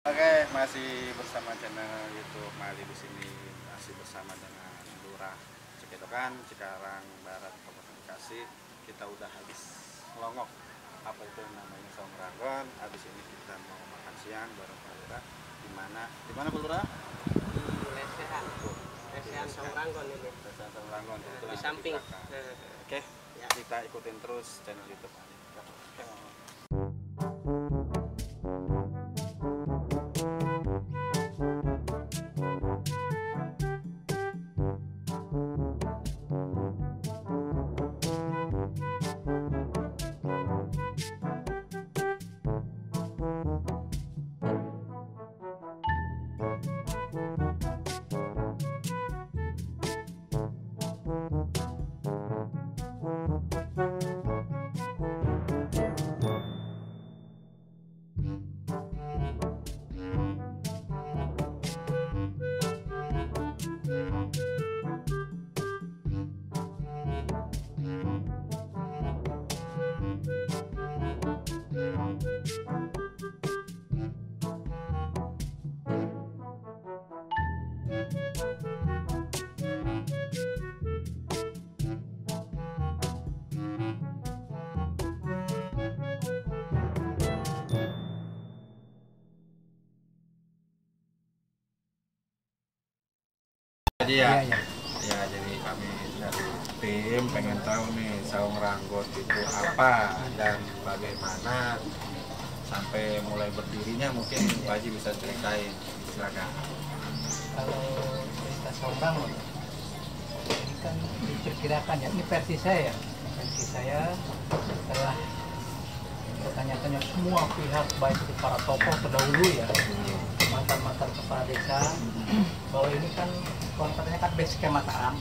Oke, masih bersama channel YouTube Mali di sini, masih bersama dengan Lurah Ceketokan, Cikarang Barat, Kabupaten Bekasi. Kita udah habis melongok apa itu namanya saung ranggon. Habis ini kita mau makan siang bareng Pak Lurah. Di mana Pak Lurah? Di Lesehan saung ranggon ini. Lesehan saung ranggon Di samping. Oke, ya. Kita ikutin terus channel YouTube Mali. Ya, jadi kami dari tim pengen tahu nih saung ranggon itu apa dan bagaimana sampai mulai berdirinya, mungkin Pak Haji bisa ceritain, silakan. Kalau cerita saung ranggon ini kan diperkirakan ya, ini versi saya setelah bertanya-tanya semua pihak, baik itu para tokoh terdahulu ya, mantan-mantan kepala desa, bahwa ini kan katanya kan base camp Mataram.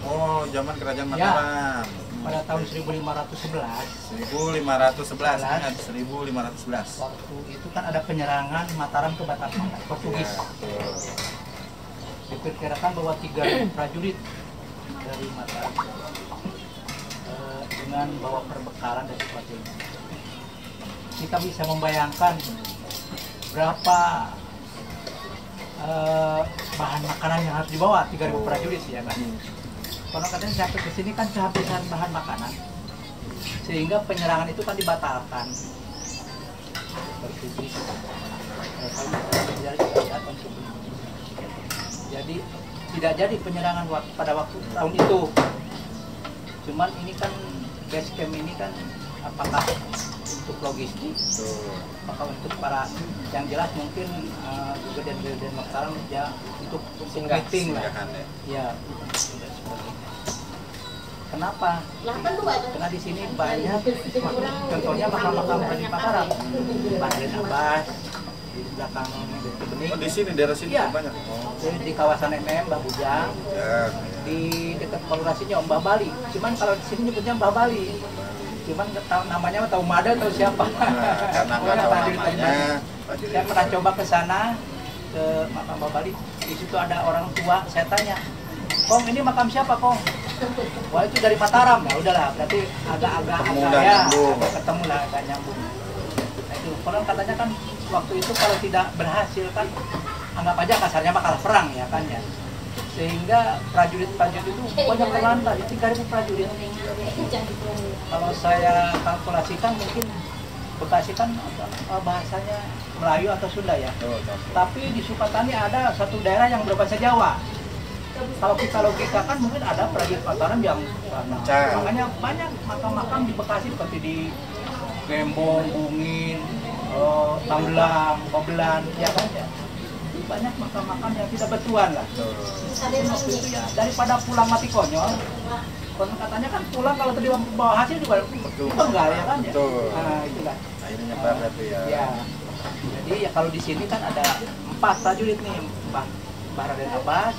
Oh, zaman kerajaan Mataram. Ya, pada tahun 1511. 1511, ingat 1511. Waktu itu kan ada penyerangan Mataram ke Batam, Portugis. Ya, diperkirakan bahwa 3.000 prajurit dari Mataram dengan bawa perbekalan dan sebagainya. Kita bisa membayangkan berapa bahan makanan yang harus dibawa 3.000 prajurit ya kan. Kalau katanya sampai ke sini kan kehabisan bahan makanan, sehingga penyerangan itu kan dibatalkan. Portugis jadi tidak jadi penyerangan pada waktu tahun itu. Cuman ini kan base camp ini kan apakah untuk logistik, apakah untuk para yang jelas mungkin juga dan Mataram ya untuk meeting lah, ya. Kenapa? Karena di sini banyak, contohnya makam-makam dari Mataram, Bahdin Abbas di belakang Bening. Oh, di sini daerah sini ya, banyak. Jadi di kawasan Mbah Bujang, di dekat kolorasinya Mbah Bali. Cuman kalau di sini nyebutnya Mbah Bali. Cuman tahu namanya, tahu Mada atau siapa? Karena nggak tahu namanya. Saya pernah coba ke sana, ke makam Mbah Bali. Di situ ada orang tua. Saya tanya, Kong ini makam siapa, Kong? Wah, itu dari Mataram. Ya udahlah, berarti agak ya, ketemu lah, agak nyambung. Nah, itu konon katanya kan waktu itu kalau tidak berhasil kan anggap aja kasarnya mah kalah perang ya kan ya. Sehingga prajurit-prajurit itu banyak terlantar, 3.000 prajurit. Kalau saya kalkulasikan mungkin Bekasi kan bahasanya Melayu atau Sunda ya. Tapi di Sukatani ada satu daerah yang berbahasa Jawa. Kalau kita logikakan mungkin ada prajurit Mataram yang makanya banyak makam-makam di Bekasi seperti di Gembong, Bungin, Tambelang, Babelan, ya kan ya. Banyak makam-makam yang tidak betuan lah. Waktu itu ya, daripada pulang mati konyol, katanya kan pulang kalau tadi bawa hasil juga enggak ya kan ya. Nah, itulah. Akhirnya nyebar itu ya. Ya. Jadi ya kalau di sini kan ada 4 prajurit nih, Mbah Raden Abbas,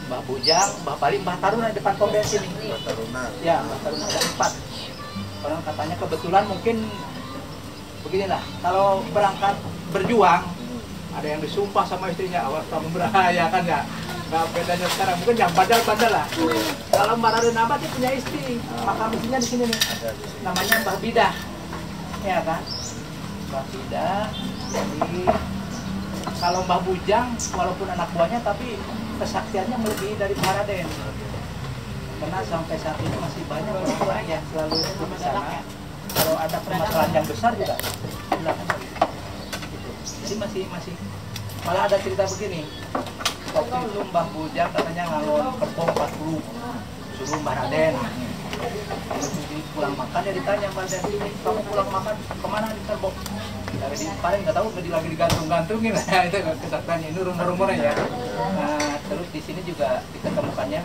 Mbah Bujang, Mbah Bali, Mbah Taruna di depan pom bensin ini. Mbah Taruna. Ya, Mbah Taruna ada 4. Kalau katanya kebetulan mungkin beginilah, kalau berangkat berjuang ada yang disumpah sama istrinya, awas kamu berbahaya kan ya. Nggak bedanya sekarang, mungkin yang bandel-bandel lah. Kalau Mbak Raden Abbas dia punya istri, makam istrinya di sini nih. Namanya Mbah Bidah, ya kan? Mbah Bidah. Jadi kalau Mbah Bujang walaupun anak buahnya tapi kesaktiannya melebihi dari Mbah Raden. Karena sampai saat ini masih banyak orang yang selalu ikut ke sana. Kalau ada permasalahan yang besar juga silakan. Gitu. Jadi masih malah ada cerita begini. Waktu itu Mbah Bujang katanya ngalon kerbau 40 suruh Mbah Raden. Jadi pulang makan ya ditanya Mbah Raden, kamu pulang makan kemana di kerbau? Dari di paling nggak tahu lagi digantung-gantungin lah itu kesaktiannya ini rumor-rumornya ya. Nah, terus di sini juga diketemukannya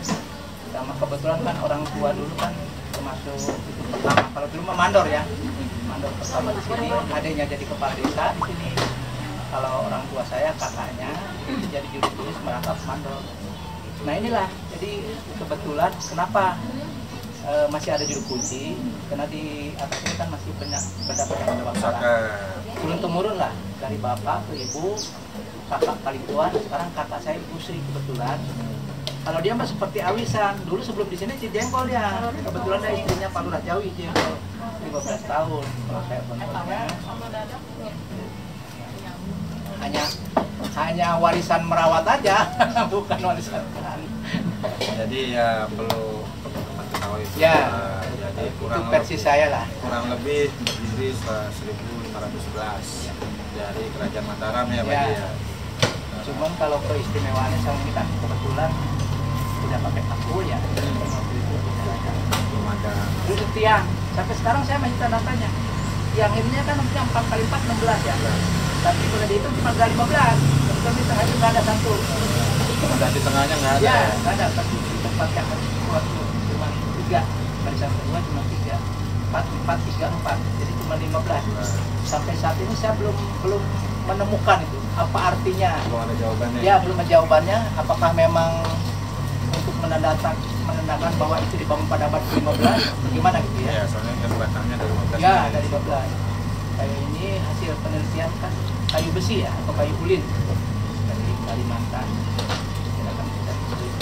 sama kebetulan kan orang tua dulu kan termasuk itu pertama kalau dulu mah mandor ya. Mandor pertama di sini, adanya jadi kepala desa di sini. Kalau orang tua saya kakaknya itu jadi juru tulis merangkap mandor. Nah inilah jadi kebetulan kenapa masih ada juru kunci karena di atas ini kan masih banyak benda-benda masalah. Turun temurun lah dari bapak ke ibu, kakak paling tua, sekarang kakak saya Ibu Sri kebetulan. Kalau dia mah seperti awisan, dulu sebelum di sini Cijengkol dia. Kebetulan dia istrinya Pak Lurah Jawi Cijengkol 15 tahun. Kalau saya kontaknya hanya warisan merawat aja, bukan warisan. Jadi ya perlu teman-teman ketahui ya, jadi kurang versi saya lah. Kurang lebih berdiri 1511 dari Kerajaan Mataram ya, Pak ya. Cuman kalau keistimewaannya sama kita kebetulan tidak pakai paku ya. Belum ada. Dulu tiang, sampai sekarang saya masih tanda tanya. Tiang ini kan nomornya 4 kali 4 16 ya. Tapi kalau dihitung cuma 15. Tapi di tengah juga ada satu. Dan di tengahnya nggak ada. Ya, nggak ada. Tapi di tempat yang kuat cuma 3. Barisan kedua cuma 3. 4, 3, 4. Jadi cuma 15. Sampai saat ini saya belum menemukan itu. Apa artinya? Belum ada jawabannya. Ya, belum ada jawabannya. Apakah memang untuk menandakan bahwa itu dibangun pada abad ke-15? Bagaimana gitu ya? Ya, soalnya kan batangnya dari 15. Ya, dari 15. Kayak ini hasil penelitian kan kayu besi ya, atau kayu ulin dari Kalimantan. Silakan kita terus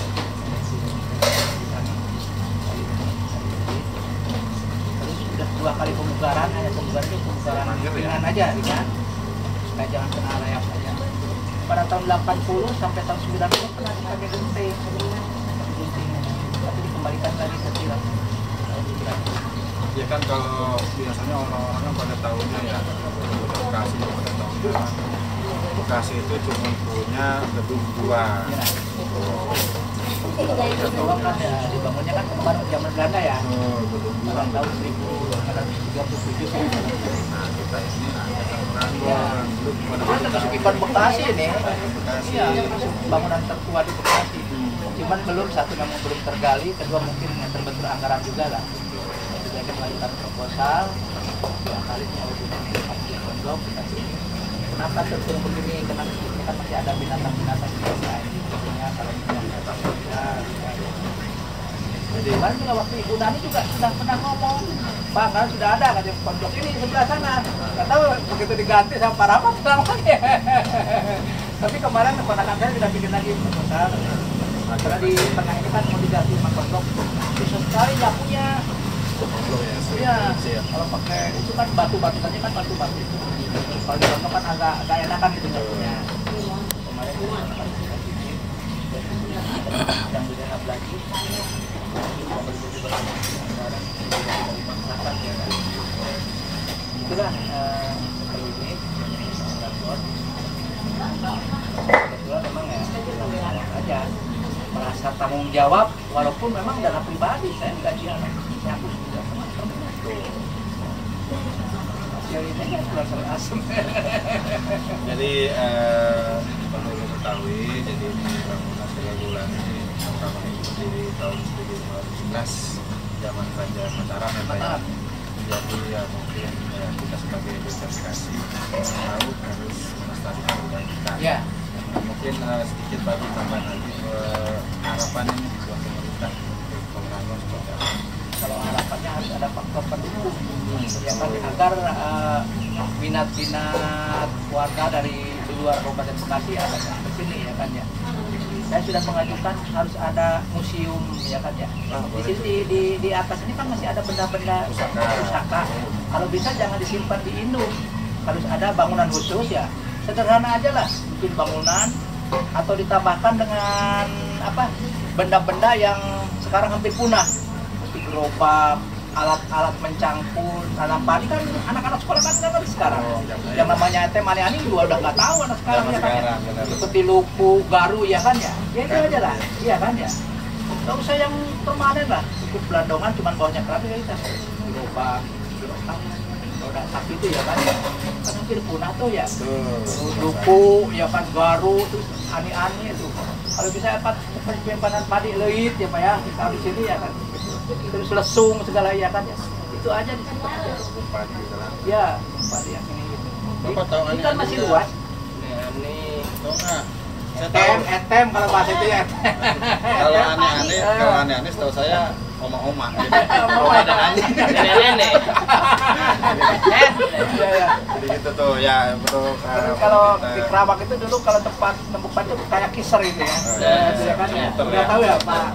sudah 2 kali pemugaran, hanya pemugaran itu pemugaran ringan aja, ringan. Supaya jangan kena rayap saja. Pada tahun 80 sampai tahun 90 pernah dipakai gunting, tapi dikembalikan lagi ke tilang. Ya kan kalau biasanya orang-orang kan pada tahunnya ya Bekasi pada tahunnya Bekasi itu cuma punya gedung 2. Ya. Gedung kan ya dibangunnya kan kemarin zaman Belanda ya. Tahun 1937. Nah kita ini ada Ya. belum pada Ini termasuk ikon Bekasi ini. Bekasi. Iya, termasuk bangunan tertua di Bekasi. Cuman belum satu memang belum tergali, kedua mungkin terbentur anggaran juga lah. Kita melakukan proposal, yang kali ini harus di pondok kita sini. Kenapa terturun begini? Karena ini kan masih ada binatang-binatang di desa ini. Tentunya kalau yang jadi kemarin juga waktu Ibu Nani juga sudah pernah ngomong, Bang, kan sudah ada kan pondok ini sebelah sana. Nggak tahu begitu diganti sama Pak Rahmat sekarang lagi. Tapi kemarin keponakan saya sudah bikin lagi proposal. Karena di tengah ini kan mau diganti sama pondok. Susah sekali nyapunya. Iya, kalau pakai itu kan batu-batu saja kan batu-batu itu. Kalau di pondok kan agak enakan gitu nyapunya. Kemarin itu yang didengar lagi. Itulah kalau ini kebetulan memang ya aja merasa tanggung jawab walaupun memang dana pribadi saya gajian nyapu juga hasil ini kan kurang asem. Jadi perlu diketahui, jadi ini bangunan Tegagulan ini bangunan ini berdiri tahun 1911 zaman Kerajaan Mataram ya Pak ya. Jadi ya mungkin ya, kita sebagai desa Bekasi tahu harus melestarikan budaya kita. Ya. Mungkin sedikit bagi tambahan lagi harapan ini buat pemerintah untuk pembangunan seperti apa? Kalau harapannya harus ada faktor pendukung ya kan agar minat-minat warga dari luar Kabupaten Bekasi ada ke sini ya kan ya. Saya sudah mengajukan harus ada museum ya kan ya. Di sini di atas ini kan masih ada benda-benda pusaka. Kalau bisa jangan disimpan di induk. Harus ada bangunan khusus ya. sederhana aja lah, bikin bangunan atau ditambahkan dengan apa benda-benda yang sekarang hampir punah, seperti gerobak, alat-alat mencangkul, tanam padi kan anak-anak sekolah kan nggak ngerti sekarang. Yang namanya teh mani-ani juga udah nggak tahu anak sekarang ya kan. Seperti lupu, garu ya kan ya. Ya itu aja lah, iya kan ya. Nggak usah yang permanen lah, cukup belandongan cuman bawahnya keramik ya kita. Gerobak, roda sapi itu ya kan. Kan hampir punah tuh ya. Lupu, ya kan garu, terus ani-ani itu. Kalau bisa penyimpanan padi leit ya Pak ya, kita di sini ya kan. Terus lesung segala ya kan ya. Itu aja di situ aja. Ya, padi yang ini gitu. Bapak tahu Ini kan masih luas. Ini Tahu nggak? Saya tahu. Etem kalau bahasa itu ya. Kalau aneh-aneh setahu saya oma-oma. Kalau ada aneh. nenek-nenek. Iya ya. Jadi gitu tuh ya betul. Terus kalau di Kerawang itu dulu kalau tempat tempat itu kayak kiser itu ya. Ya kan ya. Udah tahu ya Pak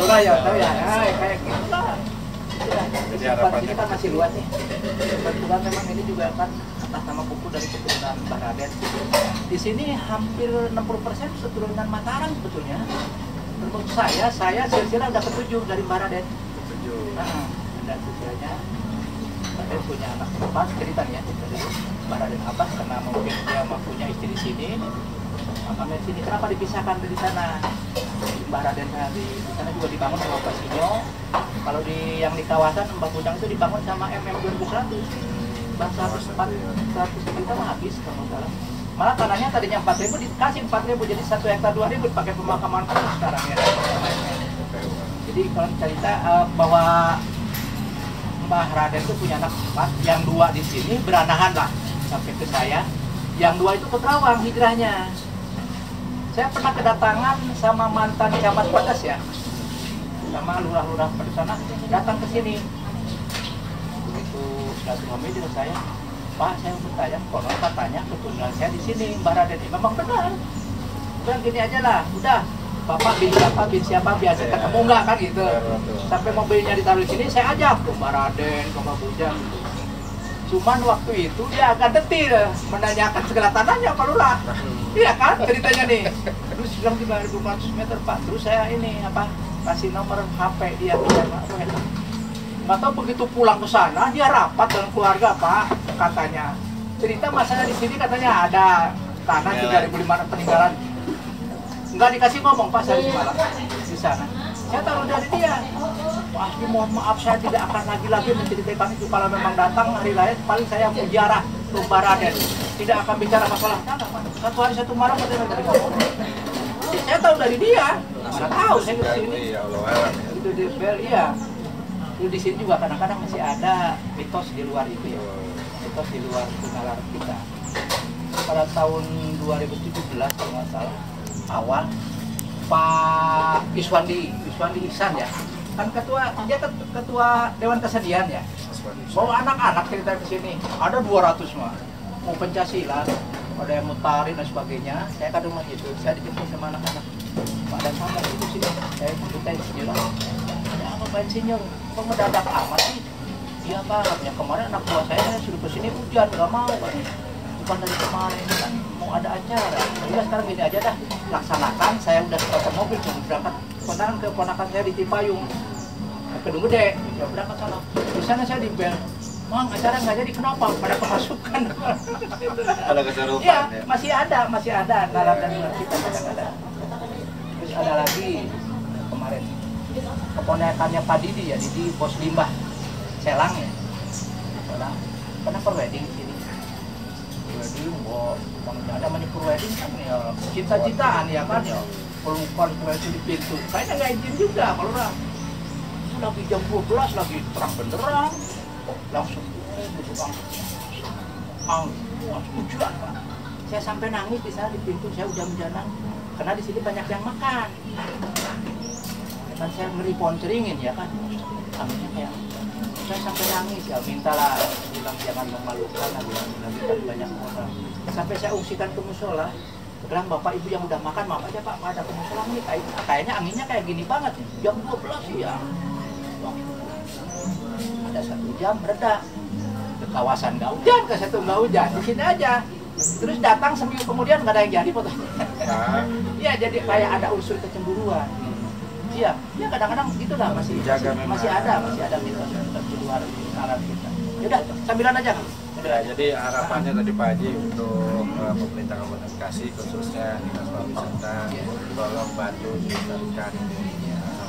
Lurah ya, tahu ya. Kayak gitu lah. Jadi Tempat harapannya ini kan masih luas nih. Kebetulan memang ini juga kan atas nama buku dari keturunan Mbah Raden. Di sini hampir 60% keturunan Mataram sebetulnya. Menurut saya silsilah udah ketujuh dari Mbah Raden. Dan silsilahnya Raden punya anak empat ceritanya dari Mbah Raden Abbas karena mungkin dia punya istri di sini. Makanya di sini kenapa dipisahkan dari sana? Mbah Raden di sana juga dibangun sama Pak Sinyo. Kalau yang di kawasan Mbah Kudang itu dibangun sama MM 2100. Bang 100 juta mah habis kalau salah. Malah tanahnya tadinya 4.000 dikasih 4.000 jadi 1 hektar 2.000 pakai pemakaman khusus sekarang ya. Jadi kalau cerita bahwa Mbah Raden itu punya anak 4, yang 2 di sini beranahan lah sampai ke saya. Yang 2 itu ke Kerawang hijrahnya. Saya pernah kedatangan sama mantan camat Padas ya, sama lurah-lurah pada sana datang ke sini. Begitu silaturahmi dengan saya, Pak saya bertanya, konon katanya keturunan saya di sini Mbah Raden. Memang benar. Udah gini aja lah, udah Bapak bin siapa biasa ketemu nggak kan gitu. Sampai mobilnya ditaruh di sini saya ajak ke Mbah Raden, ke Mbah Bujang. Cuman waktu itu dia agak detil menanyakan segala tanahnya Pak Lurah. Iya kan ceritanya nih. Terus bilang 5.400 meter Pak. Terus saya ini apa kasih nomor HP dia nggak tahu begitu pulang ke sana dia rapat dengan keluarga Pak katanya. Cerita masalah di sini katanya ada tanah 3.500 peninggalan. Nggak dikasih ngomong Pak saya semalam di sana. Saya taruh dari dia. Wah, mohon maaf saya tidak akan lagi menceritakan itu. Kalau memang datang hari lain paling saya mujarah ke Mbah Raden. Tidak akan bicara masalah tanah. Satu hari satu malam katanya dari ngomong. Saya tahu dari dia. Nggak tahu saya ke sini. Itu di Bel, iya. Itu di sini juga kadang-kadang masih ada mitos di luar itu ya. Mitos di luar nalar kita. Pada tahun 2017 kalau nggak salah awal Pak Iswandi Ihsan ya, kan ketua Dewan Kesenian ya. Bawa anak-anak cerita ke sini, ada 200 mah. Mau Pancasila, ada yang mau tari dan sebagainya. Saya ke rumah itu, saya dijemput sama anak-anak. Pak dan sama itu sini, saya minta insinyur. Ada apa Pak Insinyur? Kok mendadak amat sih? Iya Pak, yang kemarin anak buah saya suruh ke sini hujan, nggak mau Pak. Bukan dari kemarin kan mau ada acara. Ya sekarang gini aja dah, laksanakan. Saya udah setor mobil, mau berangkat kondangan ke ponakan saya di Cipayung, Kedung Gede. Ya berangkat sana. Di sana saya di bel. Mang, acara nggak jadi kenapa? Pada kemasukan. Ada keserupan Ya, ya. masih ada nalar dan nalar kita kadang-kadang. Terus ada lagi kemarin keponakannya Pak Didi ya, Didi bos limbah Selang ya. Selang. Kenapa wedding di sini? Wedding, ada manipur wedding kan ya, cinta-cintaan ya kan ya, pelukan itu di pintu. Kayaknya nggak izin juga kalau orang lagi jam 12 lagi terang benderang, langsung langsung hujan Pak. Saya sampai nangis di sana di pintu, saya hujan-hujanan karena di sini banyak yang makan. Kan saya ngeri pohon ceringin ya kan, anginnya kayak saya sampai nangis ya, mintalah bilang jangan memalukan, bilang banyak orang. Sampai saya ungsikan ke musola, bilang bapak ibu yang udah makan maaf aja Pak, ada ke musola nih kayaknya anginnya kayak gini banget nih, jam 12 siang. Ada 1 jam reda, ke kawasan nggak hujan, ke satu nggak hujan, di sini aja. Terus datang seminggu kemudian nggak ada yang jadi foto. Nah, Iya, jadi kayak ada unsur kecemburuan. Iya, ya kadang-kadang gitulah masih Jaga masih, memang. masih ada gitu kecemburuan di kalangan kita. Yaudah, sambilan aja kan. ya, jadi harapannya tadi Pak Haji untuk pemerintah Kabupaten Bekasi khususnya Dinas Pariwisata tolong bantu dilestarikan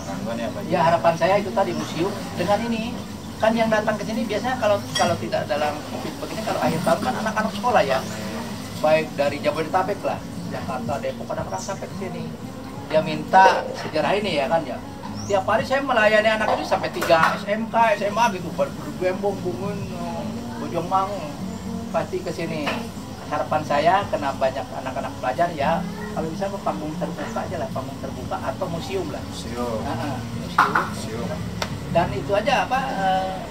gangguan ya Pak Haji. Ya harapan saya itu tadi museum dengan ini kan yang datang ke sini biasanya kalau tidak dalam COVID begini kalau akhir tahun kan anak-anak sekolah ya, baik dari Jabodetabek lah, Jakarta, Depok, kadang-kadang sampai ke sini. Dia minta sejarah ini ya kan ya. Tiap hari saya melayani anak itu sampai 3 SMK, SMA gitu, Bembong, Bungun, Bojongmangu, pasti ke sini. Harapan saya kena banyak anak-anak pelajar ya, kalau bisa ke panggung terbuka aja lah, panggung terbuka atau museum lah. Museum. Museum. Museum. Dan itu aja apa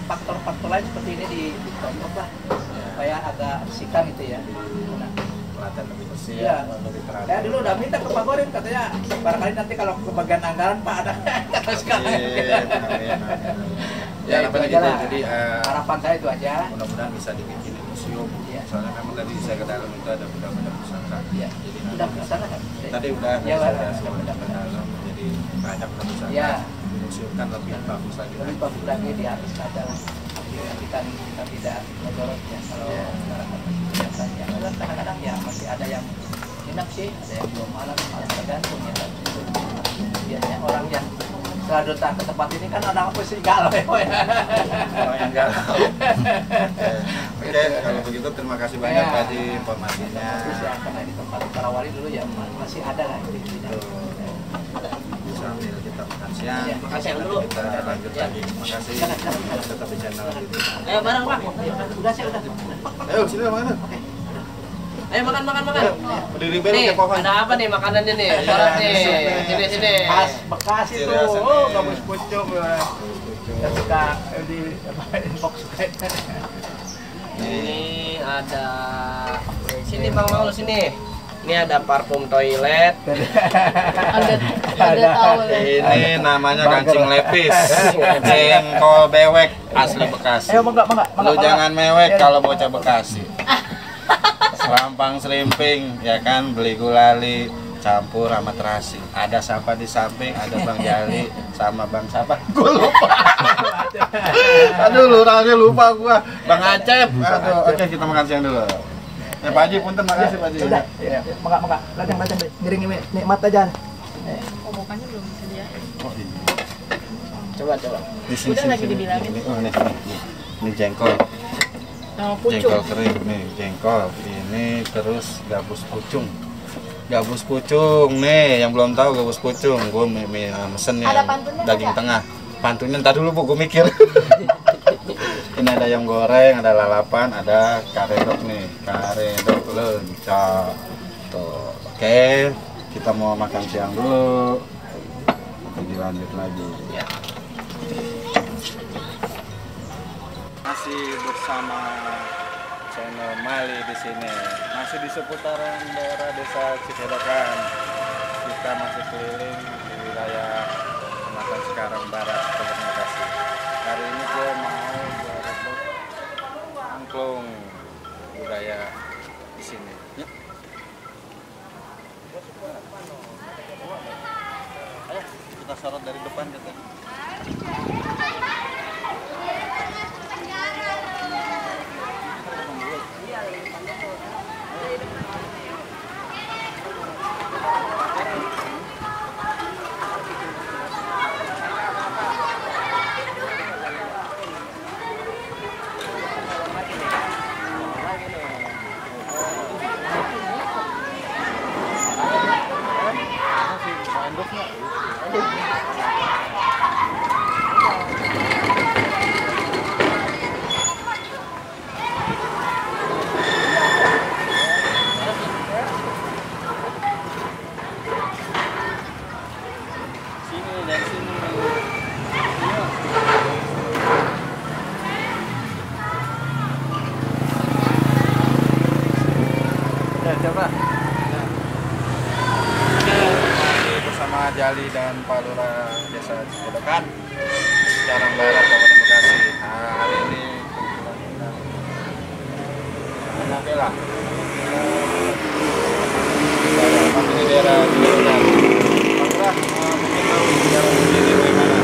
faktor-faktor lain seperti ini dicontoh lah supaya agak bersihkan itu ya. Nah, Kelihatan lebih bersih, iya. lebih teratur. Saya dulu udah minta ke Pak Gorin katanya barangkali nanti kalau kebagian anggaran Pak ada kata sekarang. Amin. Ya, Ya, itu apa aja gitu. lah. Jadi Harapan saya itu aja. mudah-mudahan bisa dibikin museum. Iya. Soalnya memang tadi saya ke dalam itu ada benda-benda pusaka. Iya. Jadi Udah ke sana kan? tadi udah Ya, sudah udah ke dalam. Jadi banyak benda pusaka. Iya. Di museum kan lebih bagus lagi. Lebih bagus lagi di atas kaca lah. Kita tidak menyorot ya kalau masyarakat biasanya. Kadang-kadang ya masih ada yang enak sih, ada yang belum malam tergantung ya. Biasanya orang yang setelah datang ke tempat ini kan orang apa sih galau ya. Orang yang galau. Oke, kalau begitu terima kasih banyak Ya. Pak Haji informasinya. Terus ya karena di tempat Tarawali dulu ya masih ada lah di sini. Sambil kita makan siang. Ya, makan siang dulu. Kita lanjut Ya. lagi. Terima kasih. Silakan. Tetap di channel ini. Ayo bareng Pak. Udah sih udah. Ayo sini mana? Ayo makan. Berdiri belok Nih, ke pohon. ada apa nih makanannya nih? Coret nih. Sini. Khas Bekasi Ciri tuh. khasnya. Oh, gabus pucung ya. Kita suka di inbox suka. Ini ada sini Bang Maul sini. Ini ada parfum toilet. Ada tahu ya. Ini namanya kancing lepis. Jengkol bewek asli Bekasi. Ayo mangga. Lu jangan mewek kalau bocah Bekasi. Serampang selimping ya kan, beli gulali campur sama terasi. Ada siapa di samping, ada Bang Jali sama Bang siapa? Gua lupa. Aduh, lurahnya lupa gua. Bang Acep. Aduh, oke kita makan siang dulu. Ya Pak Haji, punten makasih Pak Haji. Udah, ya. Mangga. Lajang miring nikmat aja. Oh, bukannya belum disediain. Oh iya. Coba. Di sini, Udah lagi dibilangin. Oh, ini. Ini jengkol. Oh, Jengkol pucung. kering nih, jengkol. Ini terus gabus pucung. Gabus pucung nih, yang belum tahu gabus pucung, gue mesen yang Ada pantunnya daging nggak? tengah. Pantunnya ntar dulu Bu, gue mikir. Ini ada yang goreng, ada lalapan, ada karedok nih, karedok lencah. Tuh, oke, kita mau makan siang dulu. Nanti lanjut lagi. Ya. Masih bersama channel Mali di sini, masih di seputaran daerah desa Cikedokan. Kita masih keliling di wilayah Kecamatan Cikarang Barat, Kabupaten Bekasi. Hari ini gue mau berebut angklung budaya di sini. Yuk. Ayo kita sorot dari depan kita. Sini dari sini. Ya, coba. Masih bersama Jali dan Pak Lurah Desa Cikedokan, Cikarang Barat, Kabupaten Bekasi. Nah, hari ini kebetulan kita Nabela daerah Cileungan. Pak Lurah, mungkin tahu sejarah sendiri bagaimana?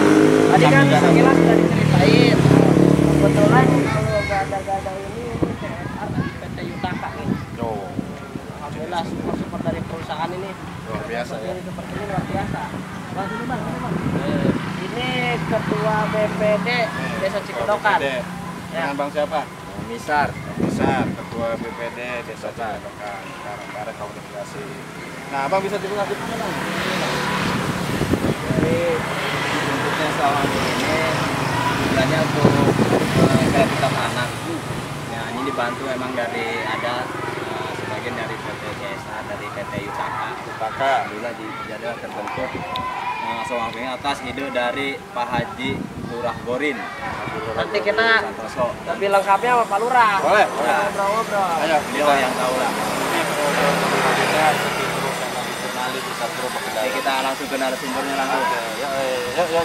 Tadi kan sekilas sudah diceritain. Kebetulan kalau gada-gada ini CSR dari PT Yutaka nih. Oh, Alhamdulillah support dari perusahaan ini. luar biasa ya. Seperti ini luar biasa. Bang, sini bang, sini bang. Ini ketua BPD Desa Cikedokan. BPD. Dengan Bang siapa? Misar. Besar, Ketua BPD Desa Cikedokan, Karangbarat Kabupaten Bekasi. Nah, Bang bisa dijelaskan di mana, Bang? Jadi bentuknya selama ini sebenarnya untuk kreativitas anak. Ya, ini dibantu emang dari ada sebagian dari PT CSA, dari PT Yutaka. Alhamdulillah dijadilah terbentuk soal ini atas ide dari Pak Haji Lurah Gorin. Nanti kita Santoso. lebih lengkapnya sama Pak Lurah. Boleh, Kita boleh. ngobrol-ngobrol. Ayo, Beliau yang tahu lah. Jadi kita langsung ke narasumbernya langsung. Yuk.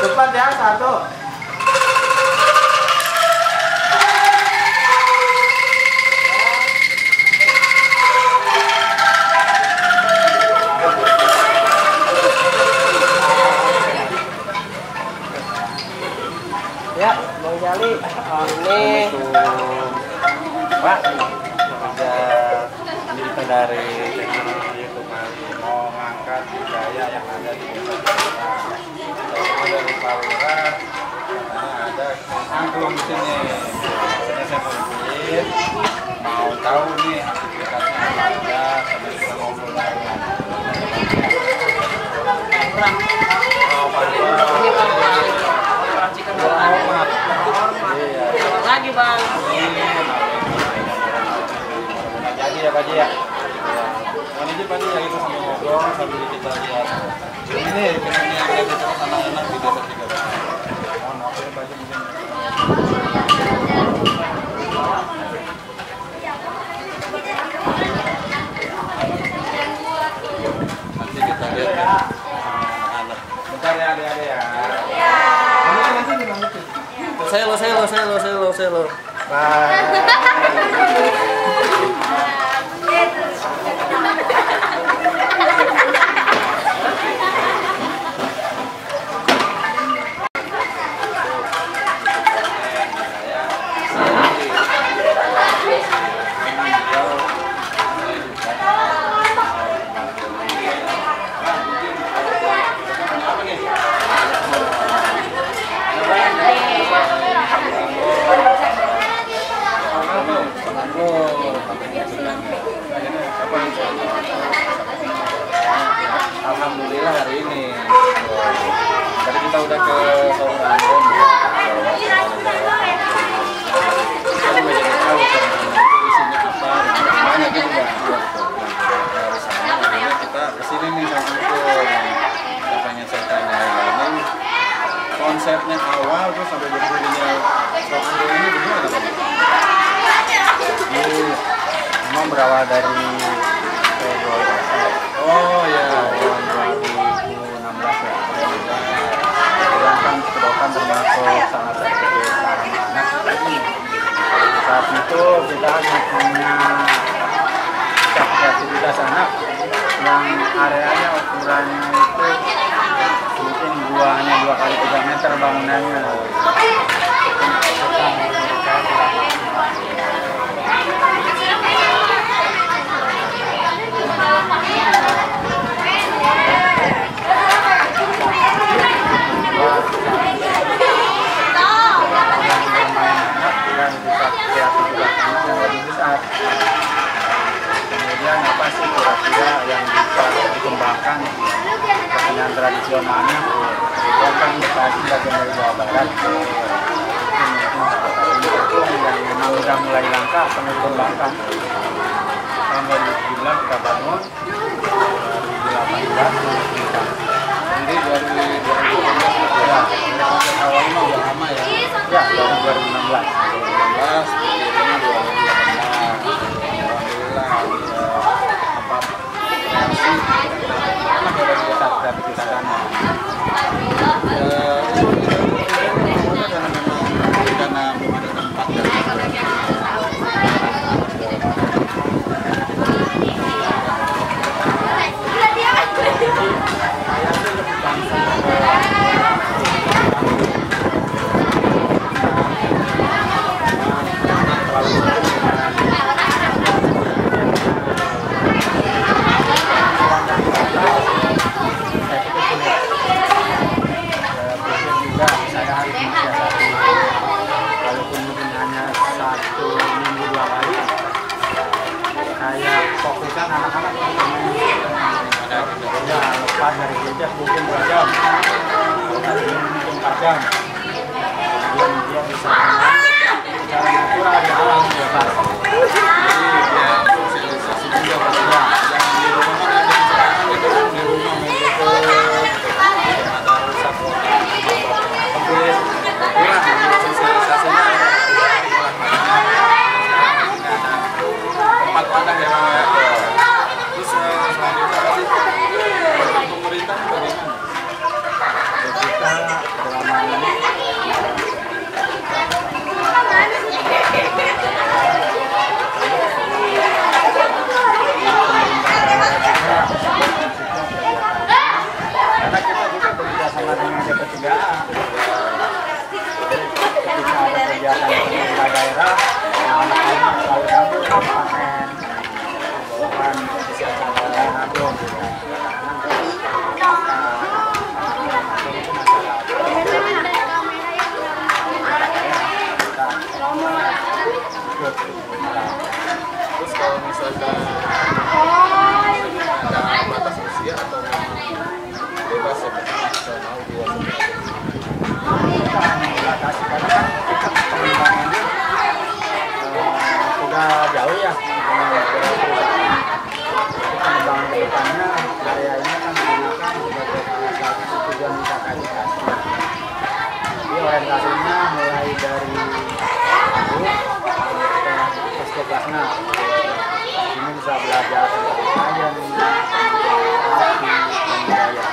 Depan ya, satu. Ya, Bang Jali. Ini Pak, kerja kita dari teknologi itu mau ngangkat budaya yang ada di desa Cikedokan. Terutama dari Pak Lurah, katanya ada angklung di sini. Makanya saya mungkin mau tahu nih aktivitasnya apa aja, sambil kita ngobrol bareng. Oh, Pak Lurah. ini Bang Lurah Cikedokan. Hormat. Hormat. Apa lagi Bang? Jadi ya Pak Ji ya. Mana aja Pak Ji ya, kita sambil ngobrol sambil kita lihat ini ekonomi yang ada di anak-anak di desa Cikedokan. Mohon maaf ya Pak Ji, mungkin nanti kita lihat ya anak-anak. Bentar ya adik-adik ya. Selo. Alhamdulillah hari ini. Tadi kita udah ke Saur Ambon. Kita juga jadi tahu itu isinya apa. Banyak juga. Dari sana akhirnya kita kesini nih sama Untung. Makanya saya tanya ini konsepnya awal tuh sampai berdirinya Saur Ambon ini gimana? Ini memang berawal dari Oh ya. tahun 2016 ya. Sedangkan Cikedokan termasuk salah satu anak. Saat itu kita hanya punya aktivitas anak yang areanya ukurannya itu mungkin hanya 2 kali 3 meter bangunannya. makanan tradisionalnya itu kan Bekasi bagian dari Jawa Barat. Itu yang memang udah mulai langka, penurun langka. Tahun 2017 kita bangun, 2018 kita. Jadi dari 2018 ya, awalnya udah lama ya. Ya, dari 2016. 2016, berdirinya 2018. Alhamdulillah, kreasi dari kita kan. Karena belum ada tempat fokuskan anak-anak ya lepas dari gadget mungkin 2 jam mungkin 4 jam kemudian dia bisa secara natural di alam bebas jadi ya sosialisasi juga pastinya yang di rumah kan ada misalkan gitu di rumah main ada rusak kebis kurang sosialisasinya tempat padang ya Bang ya. Terus selanjutnya pemerintah bagaimana? Kita selama ini karena kita juga bekerjasama dengan DP3A. Ketika ada kegiatan pemerintah daerah, anak-anak selalu gabung panen, bawahan kesehatan nabung. Terus kalau misalkan ada batas usia atau bebas ya profesional di luar kita membatasi karena kan kita pengembangannya sudah jauh ya pengembangan ke depannya area ini kan digunakan sebagai salah satu tujuan wisata edukasi. Jadi orientasinya mulai dari ke kelasnya ini bisa belajar tentang sains, arti, dan budaya.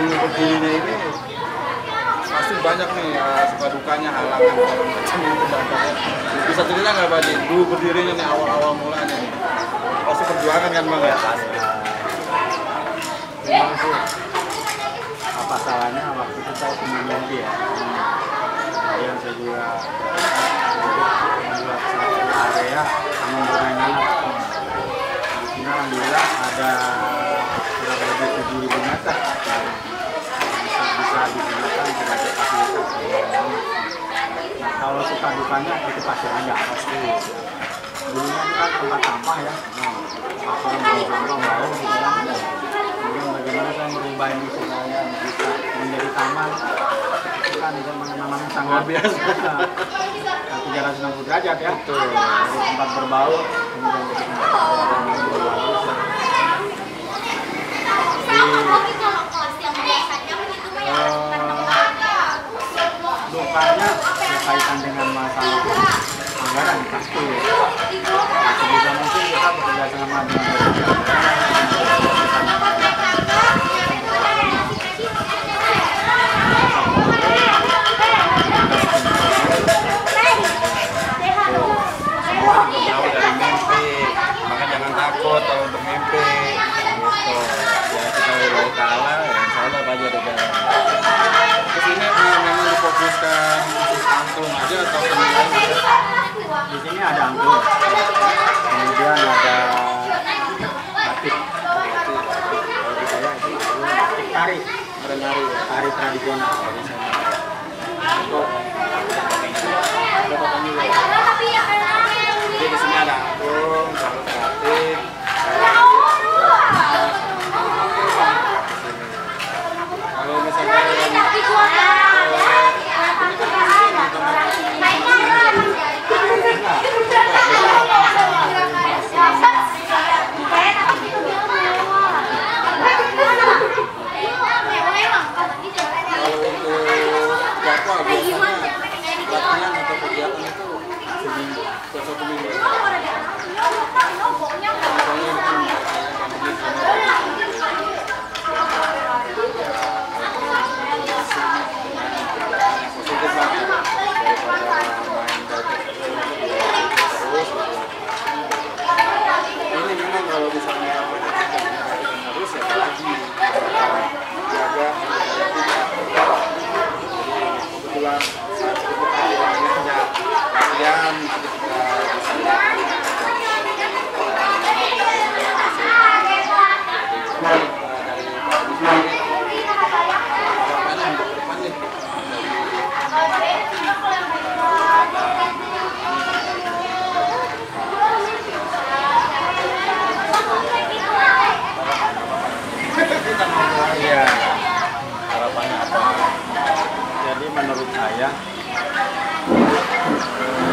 Berdirinya ini pasti banyak nih suka dukanya halangan macam itu banyak. Bisa cerita nggak Pak Din? Dulu berdirinya nih awal-awal mulanya nih. Pasti perjuangan kan Bang ya? Memang sih apa salahnya waktu itu saya punya mimpi ya. Kemudian saya juga membuat satu area taman bermain anak. Di sini alhamdulillah ada kurang lebih 7.000 meter. Bisa digunakan sebagai fasilitas. Nah, kalau suka dukanya itu pasti ada pasti. Dulunya kan tempat sampah ya, apa yang sampah bau gitu kan. Kemudian bagaimana saya merubah ini supaya bisa menjadi taman, itu kan memang sangat biasa. 360 derajat ya, dari tempat berbau kemudian jadi tempat yang bagus. Dukanya berkaitan dengan masalah anggaran pasti. Sebisa mungkin kita bekerja sama dengan jauh dari mimpi, maka jangan takut kalau bermimpi. Gitu. Ya kita lillahi ta'ala, insya Allah pasti ada jalan. Kesini memang difokuskan khusus angklung aja atau penilaian regional dari sana. Untuk jadi di sini ada angklung, jalur kreatif, kalau misalnya latihan atau kegiatan itu seminggu ke 1 minggu. Positif banget daripada main terus. Ini memang kalau misalnya terus ya lagi jaga kebetulan saat itu kerja latihan ya harapannya apa? Jadi menurut saya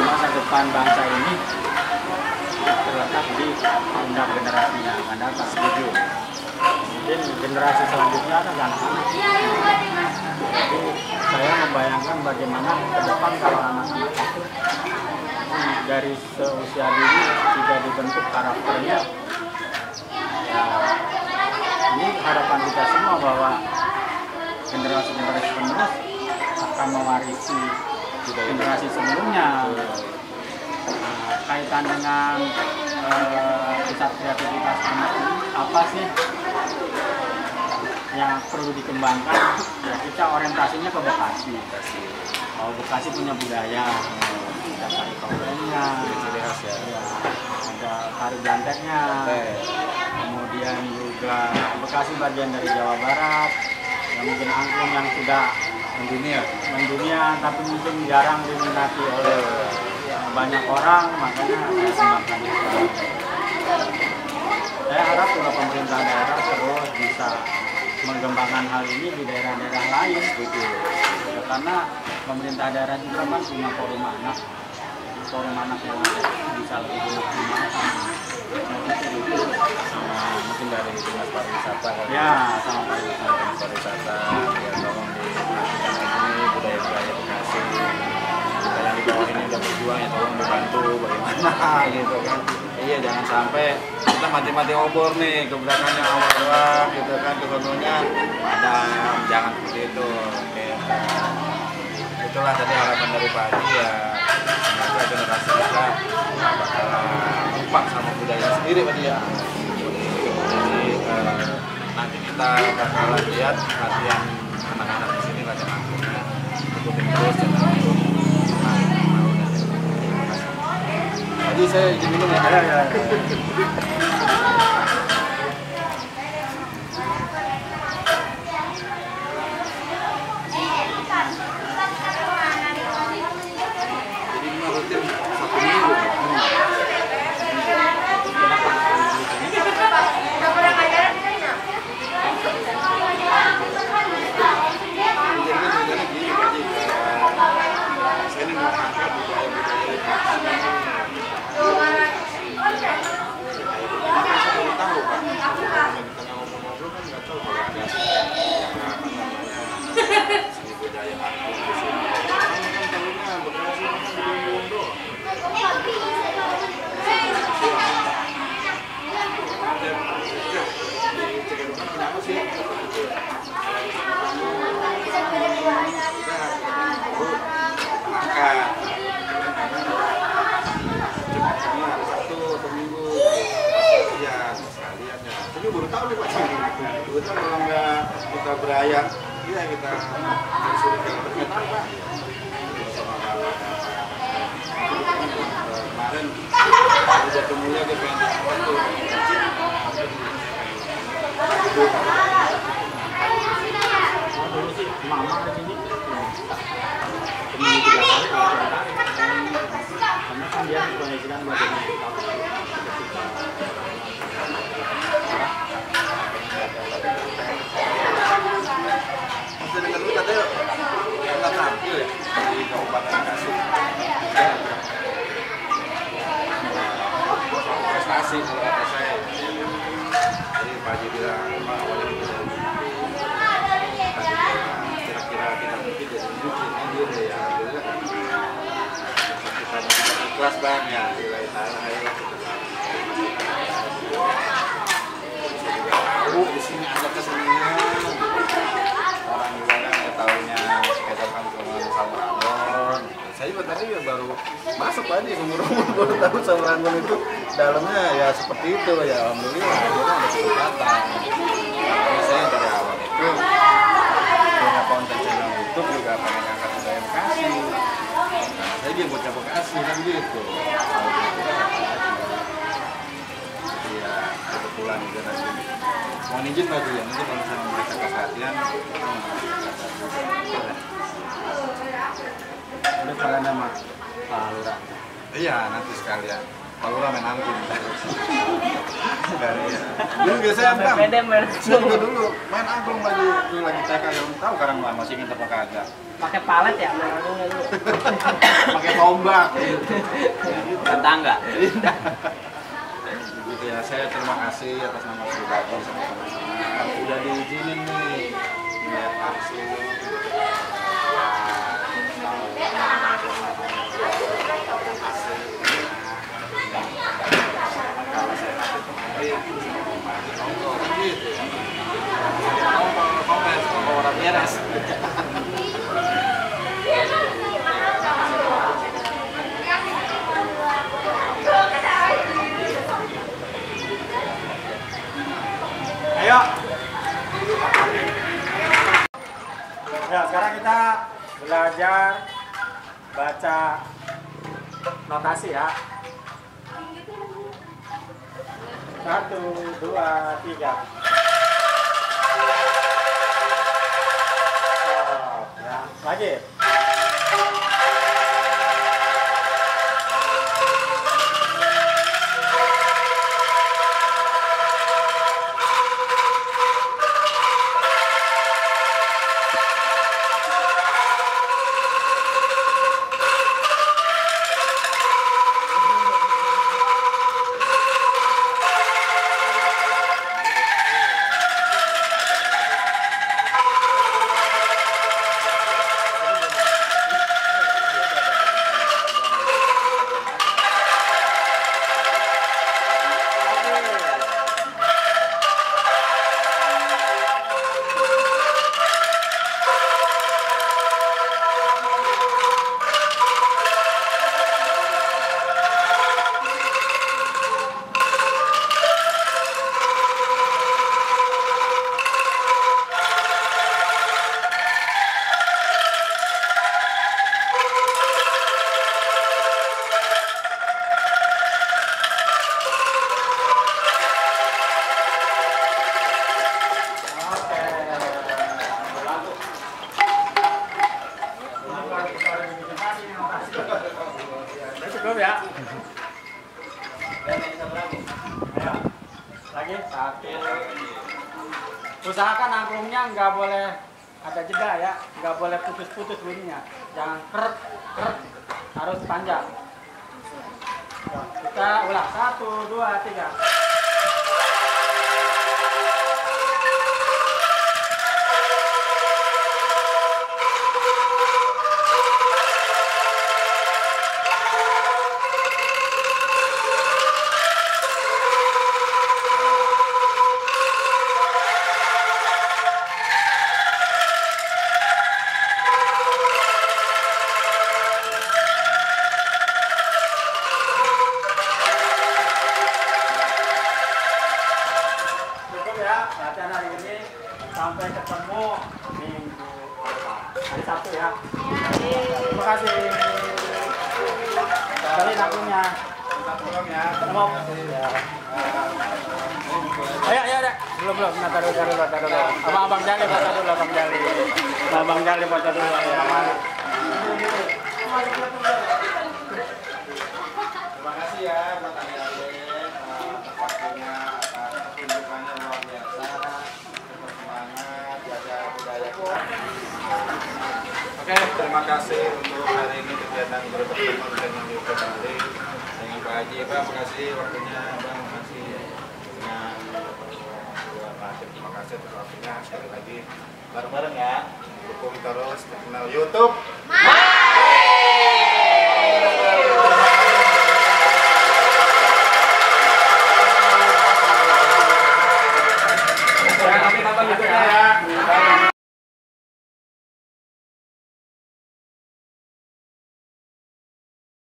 masa depan bangsa ini terletak di pundak generasi yang akan datang. Setuju. Mungkin generasi selanjutnya akan anak-anak. Jadi saya membayangkan bagaimana ke depan kalau anak-anak itu dari seusia dini sudah dibentuk karakternya. Ya, ini harapan kita semua bahwa generasi-generasi penerus akan mewarisi generasi sebelumnya. Kaitan dengan pusat kreativitas anak ini apa sih yang perlu dikembangkan? Ya, kita orientasinya ke Bekasi. Oh, Bekasi punya budaya, ada tari topengnya, ya, ada tari blanteknya, kemudian juga Bekasi bagian dari Jawa Barat, yang mungkin angklung yang sudah mendunia, tapi mungkin jarang diminati oleh banyak orang, makanya saya kembangkan itu. Saya harap juga pemerintah daerah terus bisa mengembangkan hal ini di daerah-daerah lain, gitu. Ya, karena pemerintah daerah juga kan punya forum anak yang bisa lebih dimaksimalkan. Sama mungkin dari dinas pariwisata kan? Ya, sama pariwisata ya tolong diperhatikan ini budaya-budaya Bekasi. Kita yang di bawah ini udah berjuang ya tolong dibantu bagaimana gitu kan. Iya, jangan sampai kita mati-mati obor nih ke belakangnya awal gitu kan, ke sononya padam, jangan seperti itu. Oke, itulah tadi harapan dari Pak Haji ya, semoga generasi kita nggak bakalan lupa sama budaya sendiri Pak ya. Jadi nanti kita bakalan lihat latihan anak-anak di sini, latihan angklungnya, ikutin terus channel YouTube. Jadi saya izin dulu ya. ya. Jadi ini rutin 1 minggu. Saya ini mau angkat budaya-budaya tahu Pak, kalau kita ngomong-ngobrol kan nggak tahu kalau ada seni budaya angklung di sini. Kan tahunya Bekasi kan di Bondo. Kenapa sih? Angkat. Tapi baru tahu nih Pak, kebetulan kalau nggak kita berayat, iya kita disuruh jalan ternyata Pak. Sama Bapak. Kemarin udah kemulia dia pengen itu. Dulu sih mama Jangan buat ini. Masih dengar dulu katanya nggak tampil ya di Kabupaten Bekasi. Prestasi kalau kata saya. Jadi Pak Haji bilang awalnya kira-kira tidak mungkin jadi mungkin dia ya kita ikhlas bang ya nilai tanah ya tahu di sini ada kesenian orang juga kan ketahuinya sekedar kampungan Sawrangon. Saya juga tadi ya baru masuk aja umur-umur baru tahu Sawrangon itu dalamnya ya seperti itu ya, alhamdulillah akhirnya ada kesempatan. Karena saya dari awal itu punya konten channel YouTube juga pengen angkat budaya Bekasi. Nah, saya dia bocah Bekasi kan gitu. Jadi ya kebetulan juga nanti mohon izin Pak ya, nanti kalau misalnya mereka kasih latihan udah kalian nama Pak Lura. Iya nanti sekalian Pak Lura main angklung. Dulu biasanya dulu main angklung dulu lagi TK yang tahu sekarang lah masih ingin apa kagak. Pakai palet ya, Pakai tombak. Tetangga. Gitu ya, saya terima kasih atas nama pribadi sama teman-teman. Udah diizinin nih lihat langsung. Kalau saya nanti kemarin nongkrong gitu ya. Nongkrong sama orang beres. Ayo. Ya, sekarang kita belajar baca notasi ya. 1, 2, 3. Ya, lagi. Cukup ya. Ayo, lagi 1. Usahakan angklungnya nggak boleh ada jeda ya, nggak boleh putus-putus bunyinya. Jangan keret, harus panjang. Kita ulang 1, 2, 3. Latihan hari ini sampai ketemu minggu depan. Hari Sabtu ya. Terima kasih. Kali nakunya. Minta tolong ya. Mau. Ayo, ayo. Belum. Ntar dulu. Abang Jali foto dulu, Abang Jali. Abang Jali foto dulu. Terima kasih ya. terima kasih untuk hari ini kegiatan bertemu dengan YouTube Bali dengan Pak Haji. Pak, makasih waktunya, Bang, makasih dengan Pak Haji, terima kasih atas waktunya. Sekali lagi bareng-bareng ya, dukung terus channel YouTube. Nanti nonton YouTube-nya ya.